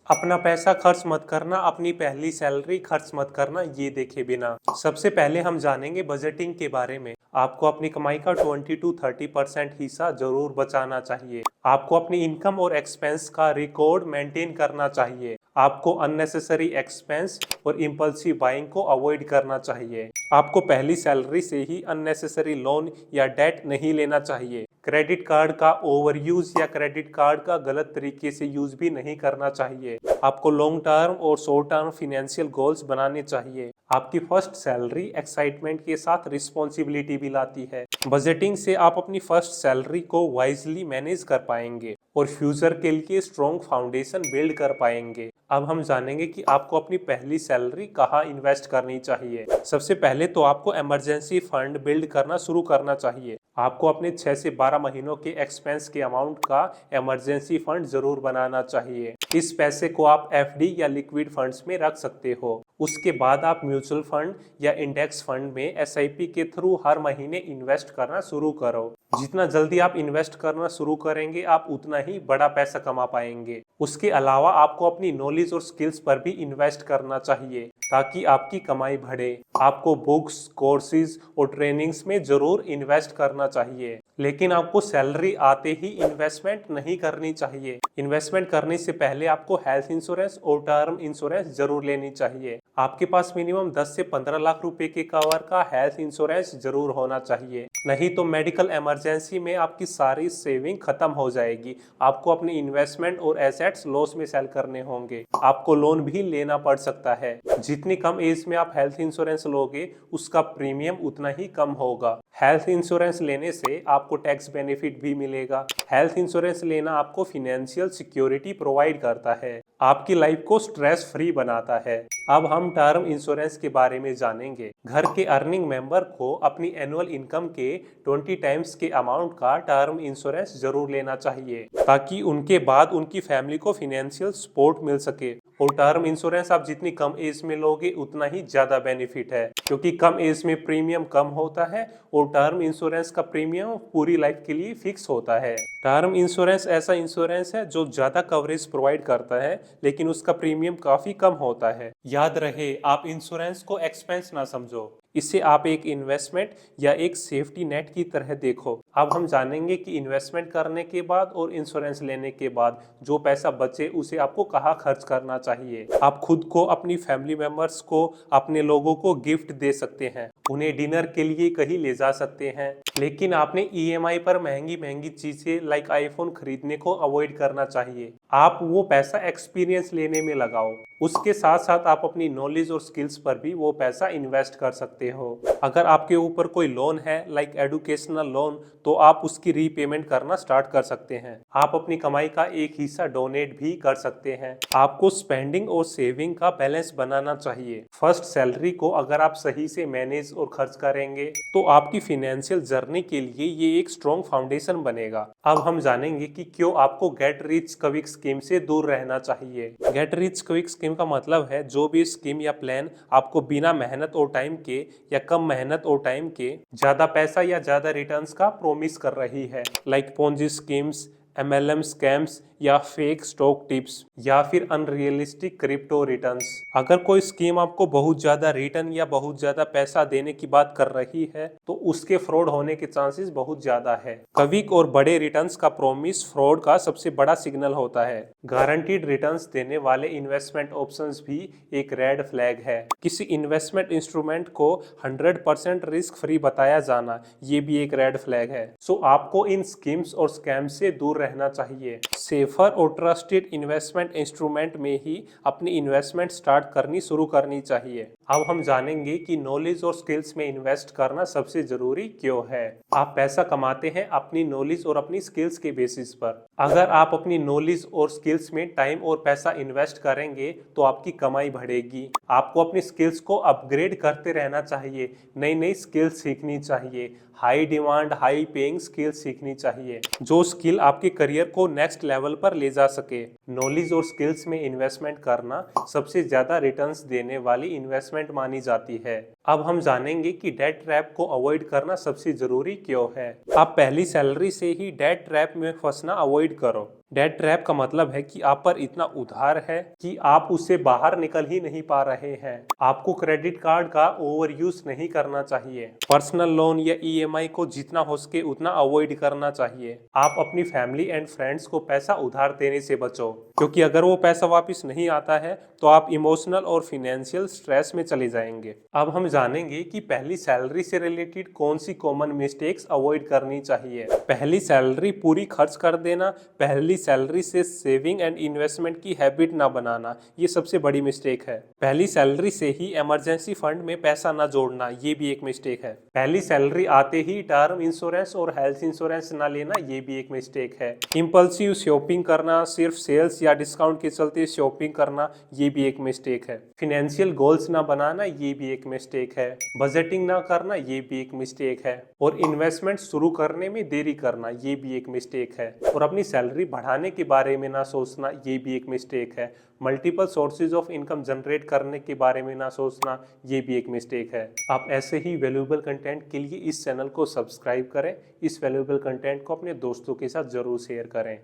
अपना पैसा खर्च मत करना, अपनी पहली सैलरी खर्च मत करना ये देखे बिना। सबसे पहले हम जानेंगे बजटिंग के बारे में। आपको अपनी कमाई का 20 to 30% हिस्सा जरूर बचाना चाहिए। आपको अपनी इनकम और एक्सपेंस का रिकॉर्ड मेंटेन करना चाहिए। आपको अननेसेसरी एक्सपेंस और इम्पल्सिव बाइंग को अवॉइड करना चाहिए। आपको पहली सैलरी से ही अननेसेसरी लोन या डेट नहीं लेना चाहिए। क्रेडिट कार्ड का ओवर यूज या क्रेडिट कार्ड का गलत तरीके से यूज भी नहीं करना चाहिए। आपको लॉन्ग टर्म और शॉर्ट टर्म फाइनेंशियल गोल्स बनाने चाहिए। आपकी फर्स्ट सैलरी एक्साइटमेंट के साथ रिस्पॉन्सिबिलिटी भी लाती है। बजटिंग से आप अपनी फर्स्ट सैलरी को वाइजली मैनेज कर पाएंगे और फ्यूचर के लिए स्ट्रॉन्ग फाउंडेशन बिल्ड कर पाएंगे। अब हम जानेंगे कि आपको अपनी पहली सैलरी कहाँ इन्वेस्ट करनी चाहिए। सबसे पहले तो आपको इमरजेंसी फंड बिल्ड करना शुरू करना चाहिए। आपको अपने 6 से 12 महीनों के एक्सपेंस के अमाउंट का इमरजेंसी फंड जरूर बनाना चाहिए। इस पैसे को आप एफडी या लिक्विड फंड्स में रख सकते हो। उसके बाद आप म्यूचुअल फंड या इंडेक्स फंड में एसआईपी के थ्रू हर महीने इन्वेस्ट करना शुरू करो। जितना जल्दी आप इन्वेस्ट करना शुरू करेंगे आप उतना ही बड़ा पैसा कमा पाएंगे। उसके अलावा आपको अपनी नॉलेज और स्किल्स पर भी इन्वेस्ट करना चाहिए ताकि आपकी कमाई बढ़े। आपको बुक्स, कोर्सेज और ट्रेनिंग्स में जरूर इन्वेस्ट करना चाहिए, लेकिन आपको सैलरी आते ही इन्वेस्टमेंट नहीं करनी चाहिए। इन्वेस्टमेंट करने से पहले आपको हेल्थ इंश्योरेंस और टर्म इंश्योरेंस जरूर लेनी चाहिए। आपके पास मिनिमम 10 से 15 लाख रुपए के कवर का हेल्थ इंश्योरेंस जरूर होना चाहिए, नहीं तो मेडिकल इमरजेंसी में आपकी सारी सेविंग खत्म हो जाएगी। आपको अपनी इन्वेस्टमेंट और एसेट्स लॉस में सेल करने होंगे। आपको लोन भी लेना पड़ सकता है। जितनी कम एज में आप हेल्थ इंश्योरेंस लोगे उसका प्रीमियम उतना ही कम होगा। हेल्थ इंश्योरेंस लेने से आपको टैक्स बेनिफिट भी मिलेगा। हेल्थ इंश्योरेंस लेना आपको फाइनेंशियल सिक्योरिटी प्रोवाइड करता है, आपकी लाइफ को स्ट्रेस फ्री बनाता है। अब हम टर्म इंश्योरेंस के बारे में जानेंगे। घर के अर्निंग मेंबर को अपनी एनुअल इनकम के 20 टाइम्स के अमाउंट का टर्म इंश्योरेंस जरूर लेना चाहिए ताकि उनके बाद उनकी फैमिली को फाइनेंशियल सपोर्ट मिल सके। और टर्म इंश्योरेंस आप जितनी कम एज में लोगे उतना ही ज्यादा बेनिफिट है, क्योंकि कम एज में प्रीमियम कम होता है और टर्म इंश्योरेंस का प्रीमियम पूरी लाइफ के लिए फिक्स होता है। टर्म इंश्योरेंस ऐसा इंश्योरेंस है जो ज्यादा कवरेज प्रोवाइड करता है लेकिन उसका प्रीमियम काफी कम होता है। याद रहे, आप इंश्योरेंस को एक्सपेंस ना समझो, इसे आप एक इन्वेस्टमेंट या एक सेफ्टी नेट की तरह देखो। अब हम जानेंगे कि इन्वेस्टमेंट करने के बाद और इंश्योरेंस लेने के बाद जो पैसा बचे उसे आपको कहाँ खर्च करना चाहिए। आप खुद को, अपनी फैमिली मेंबर्स को, अपने लोगों को गिफ्ट दे सकते हैं, उन्हें डिनर के लिए कहीं ले जा सकते हैं, लेकिन आपने ईएमआई पर महंगी महंगी चीजें लाइक आईफोन खरीदने को अवॉइड करना चाहिए। आप वो पैसा एक्सपीरियंस लेने में लगाओ। उसके साथ साथ आप अपनी नॉलेज और स्किल्स पर भी वो पैसा इन्वेस्ट कर सकते हो। अगर आपके ऊपर कोई लोन है लाइक एडुकेशनल लोन, तो आप उसकी रीपेमेंट करना स्टार्ट कर सकते हैं। आप अपनी कमाई का एक हिस्सा डोनेट भी कर सकते हैं। आपको स्पेंडिंग और सेविंग का बैलेंस बनाना चाहिए। फर्स्ट सैलरी को अगर आप सही से मैनेज और खर्च करेंगे तो आपकी फाइनेंशियल जर्नी के लिए ये एक स्ट्रॉन्ग फाउंडेशन बनेगा। अब हम जानेंगे कि क्यों आपको गेट रिच क्विक स्कीम से दूर रहना चाहिए। गेट रिच क्विक स्कीम का मतलब है जो भी स्कीम या प्लान आपको बिना मेहनत और टाइम के या कम मेहनत और टाइम के ज्यादा पैसा या ज्यादा रिटर्न्स का प्रॉमिस कर रही है, like Ponzi schemes, MLM scams या फेक स्टॉक टिप्स या फिर अनरियलिस्टिक क्रिप्टो रिटर्न्स। अगर कोई स्कीम आपको बहुत ज्यादा रिटर्न या बहुत ज्यादा पैसा देने की बात कर रही है तो उसके फ्रॉड होने के चांसेस बहुत ज्यादा है। क्विक और बड़े रिटर्न्स का प्रॉमिस फ्रॉड का सबसे बड़ा सिग्नल होता है। गारंटीड रिटर्न्स देने वाले इन्वेस्टमेंट ऑप्शंस भी एक रेड फ्लैग है। किसी इन्वेस्टमेंट इंस्ट्रूमेंट को 100% रिस्क फ्री बताया जाना ये भी एक रेड फ्लैग है। सो आपको इन स्कीम्स और स्कैम्स से दूर रहना चाहिए। सेफर और ट्रस्टेड इन्वेस्टमेंट इंस्ट्रूमेंट में ही अपनी इन्वेस्टमेंट स्टार्ट करनी शुरू करनी चाहिए। अब हम जानेंगे कि नॉलेज और स्किल्स में इन्वेस्ट करना सबसे जरूरी क्यों है। आप पैसा कमाते हैं अपनी नॉलेज और अपनी स्किल्स के बेसिस पर। अगर आप अपनी नॉलेज और स्किल्स में टाइम और पैसा इन्वेस्ट करेंगे तो आपकी कमाई बढ़ेगी। आपको अपनी स्किल्स को अपग्रेड करते रहना चाहिए, नई नई स्किल्स सीखनी चाहिए, high demand high paying skill सीखनी चाहिए जो स्किल आपके करियर को नेक्स्ट लेवल पर ले जा सके। नॉलेज और स्किल्स में इन्वेस्टमेंट करना सबसे ज्यादा रिटर्न्स देने वाली इन्वेस्टमेंट मानी जाती है। अब हम जानेंगे कि डेट ट्रैप को अवॉइड करना सबसे जरूरी क्यों है। आप पहली सैलरी से ही डेट ट्रैप में फंसना अवॉइड करो। डेट ट्रैप का मतलब है कि आप पर इतना उधार है कि आप उससे बाहर निकल ही नहीं पा रहे हैं। आपको क्रेडिट कार्ड का ओवर यूज नहीं करना चाहिए। पर्सनल लोन या ईएमआई को जितना हो सके उतना अवॉइड करना चाहिए। आप अपनी फैमिली एंड फ्रेंड्स को पैसा उधार देने से बचो, क्योंकि अगर वो पैसा वापस नहीं आता है तो आप इमोशनल और फाइनेंशियल स्ट्रेस में चले जाएंगे। अब हम जानेंगे कि पहली सैलरी से रिलेटेड कौन सी कॉमन मिस्टेक्स अवॉइड करनी चाहिए। पहली सैलरी पूरी खर्च कर देना, पहली सैलरी से सेविंग एंड इन्वेस्टमेंट की हैबिट ना बनाना, ये सबसे बड़ी मिस्टेक है। पहली सैलरी से ही इमरजेंसी फंड में पैसा ना जोड़ना, ये भी एक मिस्टेक है। पहली सैलरी आते ही टर्म इंश्योरेंस और हेल्थ इंश्योरेंस ना लेना, ये भी एक मिस्टेक है। इम्पल्सिव शॉपिंग करना, सिर्फ सेल्स या डिस्काउंट के चलते शॉपिंग करना, ये भी एक मिस्टेक है। फाइनेंशियल गोल्स ना बनाना, ये भी एक मिस्टेक है। बजटिंग ना करना, ये भी एक मिस्टेक है। और इन्वेस्टमेंट शुरू करने में देरी करना, ये भी एक मिस्टेक है। और अपनी सैलरी बढ़ाने के बारे में ना सोचना, ये भी एक मिस्टेक है। Multiple sources of income generate करने के बारे में ना सोचना, ये भी एक मिस्टेक है। आप ऐसे ही वैल्यूएबल कंटेंट के लिए इस चैनल को सब्सक्राइब करें। इस वैल्यूएबल कंटेंट को अपने दोस्तों के साथ जरूर शेयर करें।